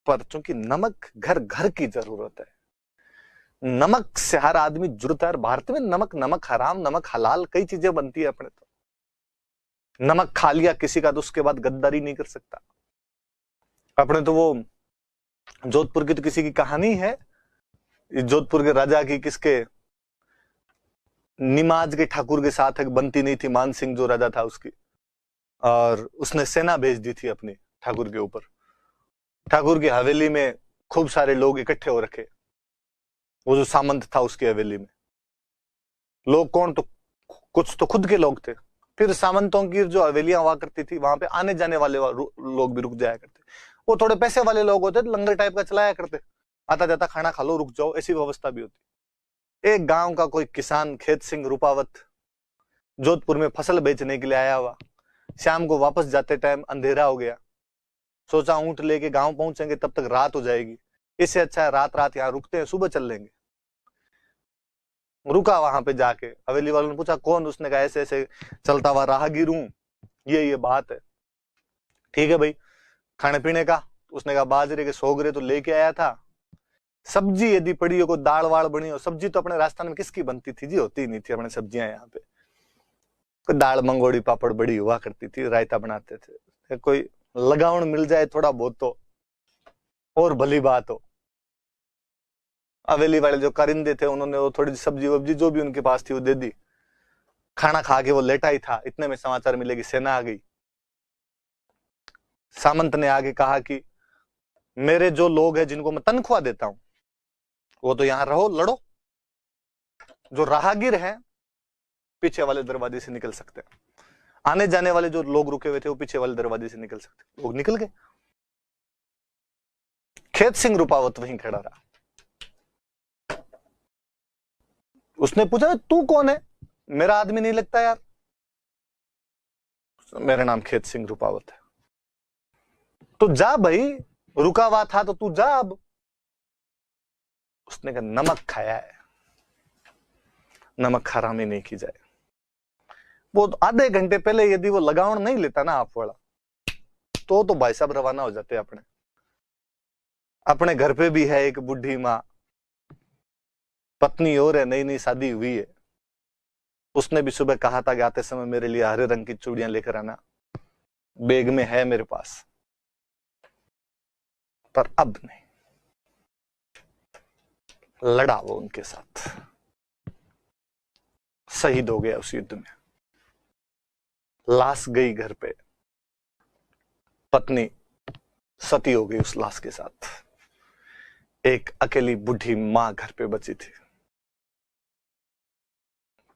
पर चूंकि नमक घर घर की जरूरत है, नमक से हर आदमी जुड़ता है। भारत में नमक, नमक हराम, नमक हलाल, कई चीजें बनती है अपने तो। नमक खा लिया किसी का तो उसके बाद गद्दारी नहीं कर सकता अपने तो। वो जोधपुर की तो किसी की कहानी है, जोधपुर के राजा की, किसके, निमाज के ठाकुर के साथ एक बनती नहीं थी, मान सिंह जो राजा था उसकी, और उसने सेना भेज दी थी अपनी ठाकुर के ऊपर। ठाकुर की हवेली में खूब सारे लोग इकट्ठे हो रखे, वो जो सामंत था उसकी हवेली में। लोग कौन, तो कुछ तो खुद के लोग थे, फिर सामंतों की जो हवेलियां हुआ करती थी वहां पे आने जाने वाले लोग भी रुक जाया करते। वो थोड़े पैसे वाले लोग होते, लंगर टाइप का चलाया करते, आता जाता खाना खा लो, रुक जाओ, ऐसी व्यवस्था भी होती। एक गांव का कोई किसान खेत सिंह रूपावत जोधपुर में फसल बेचने के लिए आया हुआ, शाम को वापस जाते टाइम अंधेरा हो गया। सोचा ऊंट लेके गांव पहुंचेंगे तब तक रात हो जाएगी, इससे अच्छा है रात रात यहाँ रुकते हैं, सुबह चल लेंगे। रुका वहां पे जाके, हवेली वालों ने पूछा कौन, उसने कहा ऐसे ऐसे चलता हुआ राहगीर हूं, ये बात है। ठीक है भाई, खाने पीने का, उसने कहा बाजरे के सोगरे तो लेके आया था, सब्जी यदि पड़ी हो, कोई दाल वाल बनी हो। सब्जी तो अपने राजस्थान में किसकी बनती थी जी, होती नहीं थी अपने सब्जियां यहाँ पे। कोई दाल मंगोड़ी पापड़ बड़ी हुआ करती थी, रायता बनाते थे, कोई लगावण मिल जाए थोड़ा बहुत तो और भली बात हो। हवेली वाले जो कारिंदे थे उन्होंने वो थोड़ी सब्जी वब्जी जो भी उनके पास थी वो दे दी। खाना खा के वो लेटा ही था, इतने में समाचार मिले कि सेना आ गई। सामंत ने आगे कहा कि मेरे जो लोग हैं जिनको मैं तनख्वाह देता हूं वो तो यहां रहो, लड़ो। जो राहगीर हैं पीछे वाले दरवाजे से निकल सकते हैं, आने जाने वाले जो लोग रुके हुए थे वो पीछे वाले दरवाजे से निकल सकते। लोग निकल गए। खेत सिंह रूपावत वहीं खड़ा रहा। उसने पूछा तू कौन है, मेरा आदमी नहीं लगता यार। मेरा नाम खेत सिंह रूपावत है। तो जा भाई, रुका हुआ था तो तू जा अब। उसने कहा नमक खाया है, नमक हरामी नहीं की जाए। वो आधे घंटे पहले यदि वो लगावण नहीं लेता ना आप वाला, तो भाई साहब रवाना हो जाते। अपने घर पे भी है एक बुढ़ी माँ, पत्नी और है, नई नई शादी हुई है। उसने भी सुबह कहा था कि आते समय मेरे लिए हरे रंग की चूड़ियां लेकर आना, बैग में है मेरे पास, पर अब नहीं। लड़ा वो उनके साथ, शहीद हो गया उस युद्ध में। लाश गई घर पे, पत्नी सती हो गई उस लाश के साथ। एक अकेली बुढ़ी मां घर पे बची थी,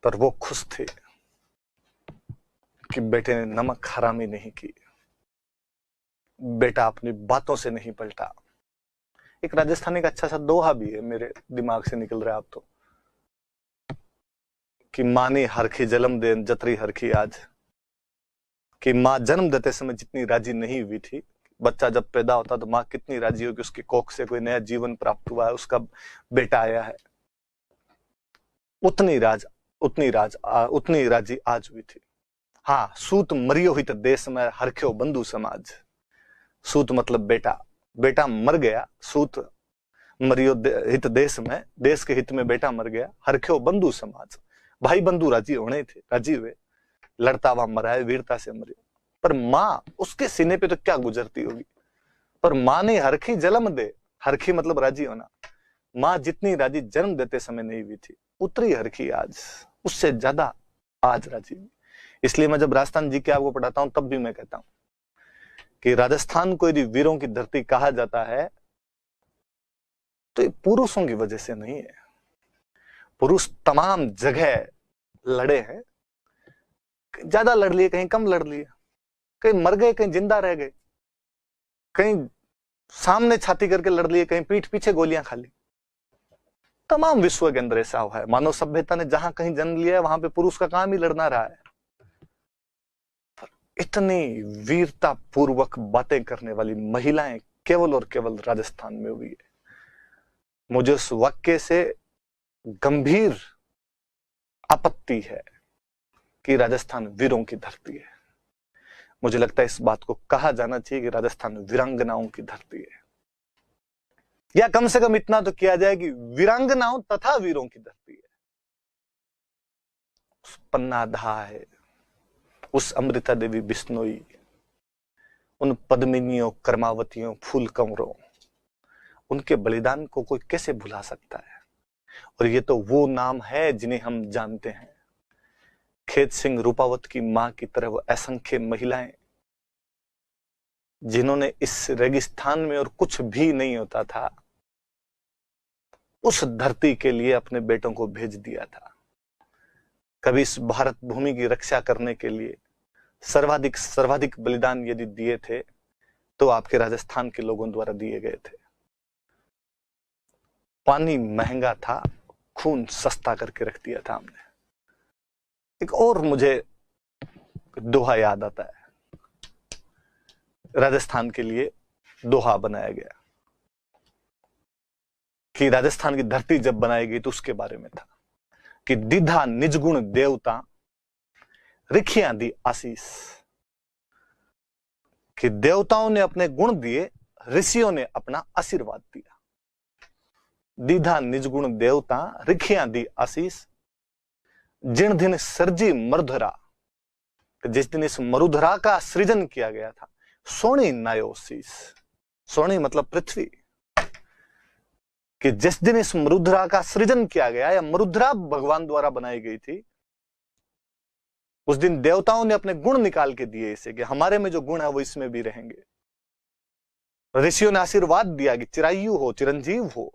पर वो खुश थे कि बेटे ने नमक हरामी नहीं की, बेटा अपनी बातों से नहीं पलटा। एक राजस्थानी का अच्छा सा दोहा भी है, मेरे दिमाग से निकल रहा है अब तो, कि मां ने हरखी जन्म दे जतरी हरखी आज। कि मां जन्म देते समय जितनी राजी नहीं हुई थी, बच्चा जब पैदा होता तो मां कितनी राजी होगी, उसकी कोख से कोई नया जीवन प्राप्त हुआ है, उसका बेटा आया है, उतनी राजी आज हुई थी। हाँ, सूत मरियो हित देश में हरख्यो बंधु समाज। सूत मतलब बेटा, बेटा मर गया, सूत मरियो हित देश में, देश के हित में बेटा मर गया, हरख्यो बंधु समाज। भाई बंधु राजी होने थे, राजी हुए, लड़ता हुआ मरा है, वीरता से मरे। पर मां, उसके सीने पे तो क्या गुजरती होगी। पर मां ने हरखी जन्म दे, हरखी मतलब राजी होना, मां जितनी राजी जन्म देते समय नहीं हुई थी, उतरी हरखी आज, उससे ज्यादा आज राजी हुई। इसलिए मैं जब राजस्थान जी के आपको पढ़ाता हूं तब भी मैं कहता हूं कि राजस्थान को यदि वीरों की धरती कहा जाता है तो ये पुरुषों की वजह से नहीं है। पुरुष तमाम जगह लड़े हैं, ज्यादा लड़ लिए, कहीं कम लड़ लिए, कहीं मर गए, कहीं जिंदा रह गए, कहीं सामने छाती करके लड़ लिए, कहीं पीठ पीछे गोलियां खा ली। तमाम विश्व के अंदर ऐसा हुआ है। मानव सभ्यता ने जहां कहीं जन्म लिया है वहां पे पुरुष का काम ही लड़ना रहा है। इतनी वीरता पूर्वक बातें करने वाली महिलाएं केवल और केवल राजस्थान में हुई है। मुझे उस वाक्य से गंभीर आपत्ति है कि राजस्थान वीरों की धरती है। मुझे लगता है इस बात को कहा जाना चाहिए कि राजस्थान वीरांगनाओं की धरती है। या कम से कम इतना तो किया जाए कि वीरांगनाओं तथा वीरों की धरती है, उस पन्ना धा है, उस अमृता देवी बिश्नोई, उन पद्मिनियों, कर्मावतियों, फूल कंवरों, उनके बलिदान को कोई कैसे भुला सकता है। और ये तो वो नाम है जिन्हें हम जानते हैं। खेत सिंह रूपावत की मां की तरह वो असंख्य महिलाएं जिन्होंने इस रेगिस्तान में और कुछ भी नहीं होता था उस धरती के लिए अपने बेटों को भेज दिया था। कभी इस भारत भूमि की रक्षा करने के लिए सर्वाधिक बलिदान यदि दिए थे तो आपके राजस्थान के लोगों द्वारा दिए गए थे। पानी महंगा था, खून सस्ता करके रख दिया था हमने। एक और मुझे दोहा याद आता है, राजस्थान के लिए दोहा बनाया गया कि राजस्थान की धरती जब बनाई गई तो उसके बारे में था कि दीधा निजगुण देवता रिखियां दी आशीष, कि देवताओं ने अपने गुण दिए, ऋषियों ने अपना आशीर्वाद दिया। दीधा निजगुण देवता रिखियां दी आशीष, जिन दिन सर्जी मरुधरा, जिस दिन इस मरुधरा का सृजन किया गया था, सोनी नायोशीस, सोनी मतलब पृथ्वी, कि जिस दिन इस मरुधरा का सृजन किया गया या मरुधरा भगवान द्वारा बनाई गई थी, उस दिन देवताओं ने अपने गुण निकाल के दिए इसे कि हमारे में जो गुण है वो इसमें भी रहेंगे। ऋषियों ने आशीर्वाद दिया कि चिरायु हो, चिरंजीव हो।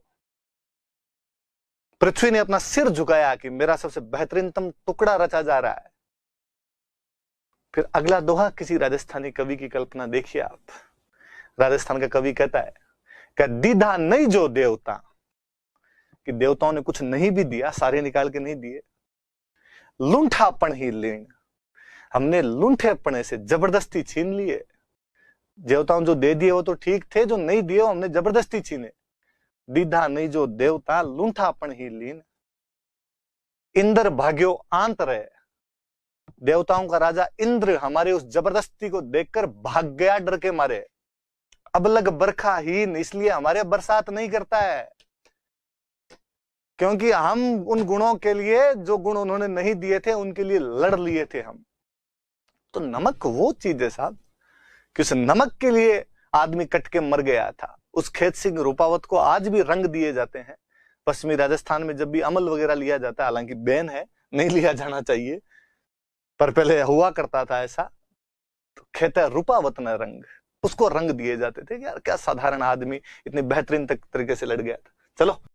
पृथ्वी ने अपना सिर झुकाया कि मेरा सबसे बेहतरीनतम टुकड़ा रचा जा रहा है। फिर अगला दोहा किसी राजस्थानी कवि की कल्पना देखिए आप। राजस्थान का कवि कहता है कि दीधा नहीं जो देवता, कि देवताओं ने कुछ नहीं भी दिया, सारे निकाल के नहीं दिए। लुंठापन ही लीन, हमने लुंठेपने से जबरदस्ती छीन लिए। देवताओं जो दे दिए वो तो ठीक थे, जो नहीं दिए वो हमने जबरदस्ती छीने। दीधा नहीं जो देवता लुंठापन ही लीन, इंद्र भाग्यो आंत रहे, देवताओं का राजा इंद्र हमारे उस जबरदस्ती को देखकर भाग गया डर के मारे। अब लग बरखा हीन, इसलिए हमारे बरसात नहीं करता है, क्योंकि हम उन गुणों के लिए, जो गुण उन्होंने नहीं दिए थे, उनके लिए लड़ लिए थे हम। तो नमक वो चीज है साहब कि उस नमक के लिए आदमी कट के मर गया था। उस खेत सिंह रूपावत को आज भी रंग दिए जाते हैं पश्चिमी राजस्थान में। जब भी अमल वगैरह लिया जाता है, हालांकि बैन है, नहीं लिया जाना चाहिए, पर पहले हुआ करता था ऐसा, तो खेत रूपावत ने रंग, उसको रंग दिए जाते थे कि यार क्या साधारण आदमी इतने बेहतरीन तरीके से लड़ गया था। चलो